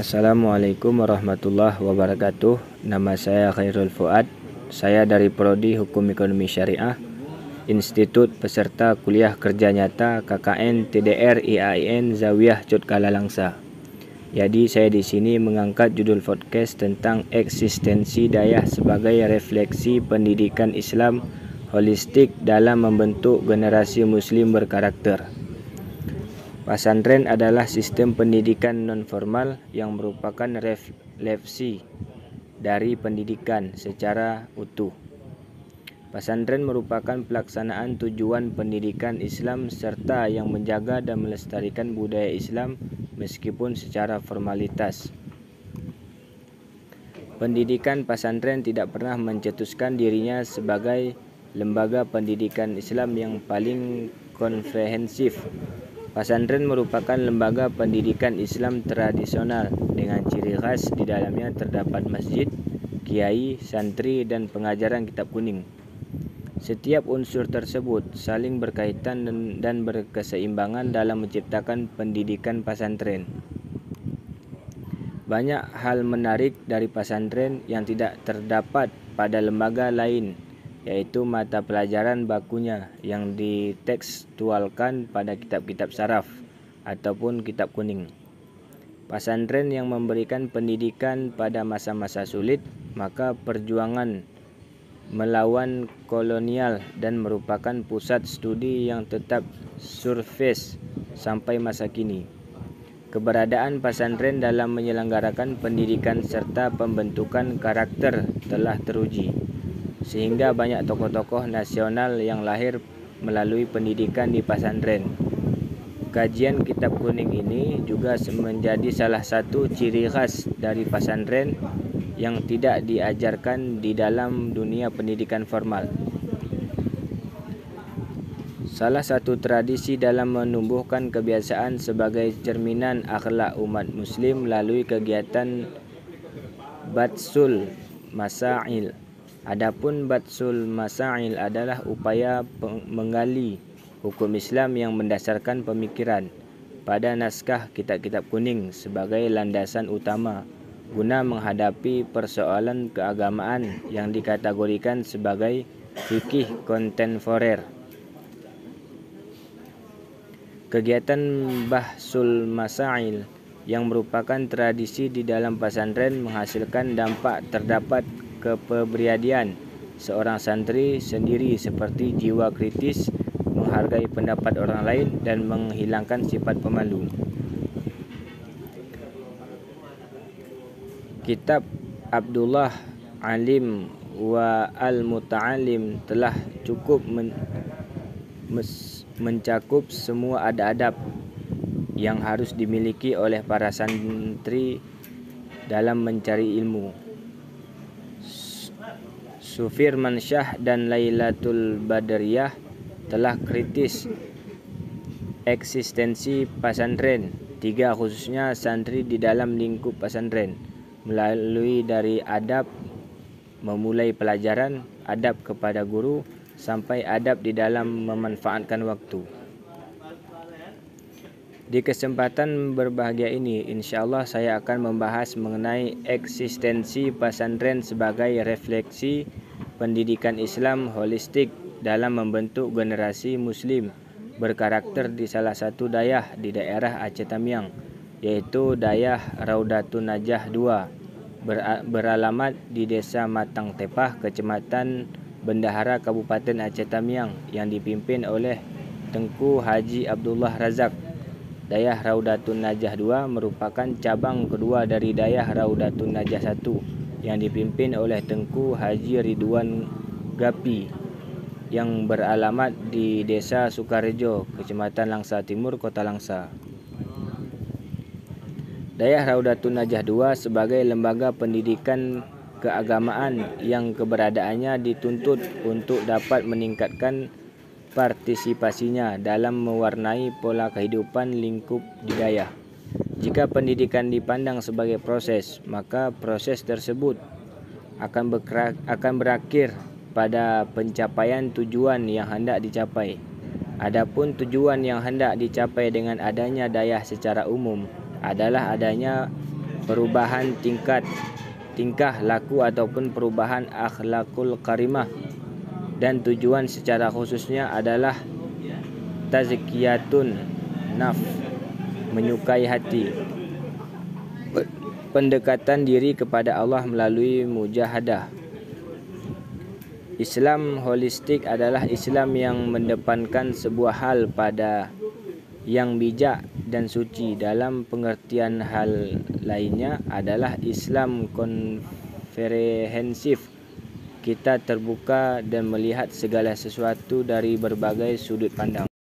Assalamualaikum warahmatullahi wabarakatuh. Nama saya Khairul Fuad. Saya dari Prodi Hukum Ekonomi Syariah, Institut Peserta Kuliah Kerja Nyata KKN TDR IAIN Zawiyah Codkala Langsa. Jadi saya di sini mengangkat judul podcast tentang eksistensi dayah sebagai refleksi pendidikan Islam holistik dalam membentuk generasi muslim berkarakter. Pesantren adalah sistem pendidikan non-formal yang merupakan refleksi dari pendidikan secara utuh. Pesantren merupakan pelaksanaan tujuan pendidikan Islam serta yang menjaga dan melestarikan budaya Islam meskipun secara formalitas. Pendidikan pesantren tidak pernah mencetuskan dirinya sebagai lembaga pendidikan Islam yang paling komprehensif. Pesantren merupakan lembaga pendidikan Islam tradisional dengan ciri khas di dalamnya terdapat masjid, kiai, santri, dan pengajaran kitab kuning. Setiap unsur tersebut saling berkaitan dan berkeseimbangan dalam menciptakan pendidikan pesantren. Banyak hal menarik dari pesantren yang tidak terdapat pada lembaga lain, yaitu mata pelajaran bakunya yang ditekstualkan pada kitab-kitab syaraf ataupun kitab kuning. Pesantren yang memberikan pendidikan pada masa-masa sulit, maka perjuangan melawan kolonial dan merupakan pusat studi yang tetap surface sampai masa kini. Keberadaan pesantren dalam menyelenggarakan pendidikan serta pembentukan karakter telah teruji, sehingga banyak tokoh-tokoh nasional yang lahir melalui pendidikan di pesantren. Kajian kitab kuning ini juga menjadi salah satu ciri khas dari pesantren yang tidak diajarkan di dalam dunia pendidikan formal. Salah satu tradisi dalam menumbuhkan kebiasaan sebagai cerminan akhlak umat muslim melalui kegiatan Batsul Masail. Adapun Batsul Masail adalah upaya menggali hukum Islam yang mendasarkan pemikiran pada naskah kitab-kitab kuning sebagai landasan utama guna menghadapi persoalan keagamaan yang dikategorikan sebagai fikih kontemporer. Kegiatan Bahsul Masail yang merupakan tradisi di dalam pesantren menghasilkan dampak terdapat kepribadian seorang santri sendiri seperti jiwa kritis, menghargai pendapat orang lain, dan menghilangkan sifat pemalu. Kitab Abdullah Alim wa Al-Muta'alim telah cukup mencakup semua adab-adab yang harus dimiliki oleh para santri dalam mencari ilmu. Sufirman Syah dan Lailatul Badariyah telah kritis eksistensi pesantren, tiga khususnya santri di dalam lingkup pesantren, melalui dari adab memulai pelajaran, adab kepada guru, sampai adab di dalam memanfaatkan waktu. Di kesempatan berbahagia ini, insyaallah saya akan membahas mengenai eksistensi pesantren sebagai refleksi pendidikan Islam holistik dalam membentuk generasi muslim berkarakter di salah satu dayah di daerah Aceh Tamiang, yaitu dayah Raudatun Najah 2, beralamat di Desa Matang Tepah, Kecamatan Bendahara, Kabupaten Aceh Tamiang, yang dipimpin oleh Tengku Haji Abdullah Razak. Dayah Raudatun Najah 2 merupakan cabang kedua dari dayah Raudatun Najah 1 yang dipimpin oleh Tengku Haji Ridwan Gapi yang beralamat di Desa Sukarejo, Kecamatan Langsa Timur, Kota Langsa. Dayah Raudatun Najah 2 sebagai lembaga pendidikan keagamaan yang keberadaannya dituntut untuk dapat meningkatkan partisipasinya dalam mewarnai pola kehidupan lingkup di dayah. Jika pendidikan dipandang sebagai proses, maka proses tersebut akan berakhir pada pencapaian tujuan yang hendak dicapai. Adapun tujuan yang hendak dicapai dengan adanya dayah secara umum adalah adanya perubahan tingkah laku ataupun perubahan akhlakul karimah, dan tujuan secara khususnya adalah tazkiyatun nafs, menyukai hati, pendekatan diri kepada Allah melalui mujahadah. Islam holistik adalah Islam yang mendepankan sebuah hal pada yang bijak dan suci. Dalam pengertian hal lainnya adalah Islam komprehensif. Kita terbuka dan melihat segala sesuatu dari berbagai sudut pandang.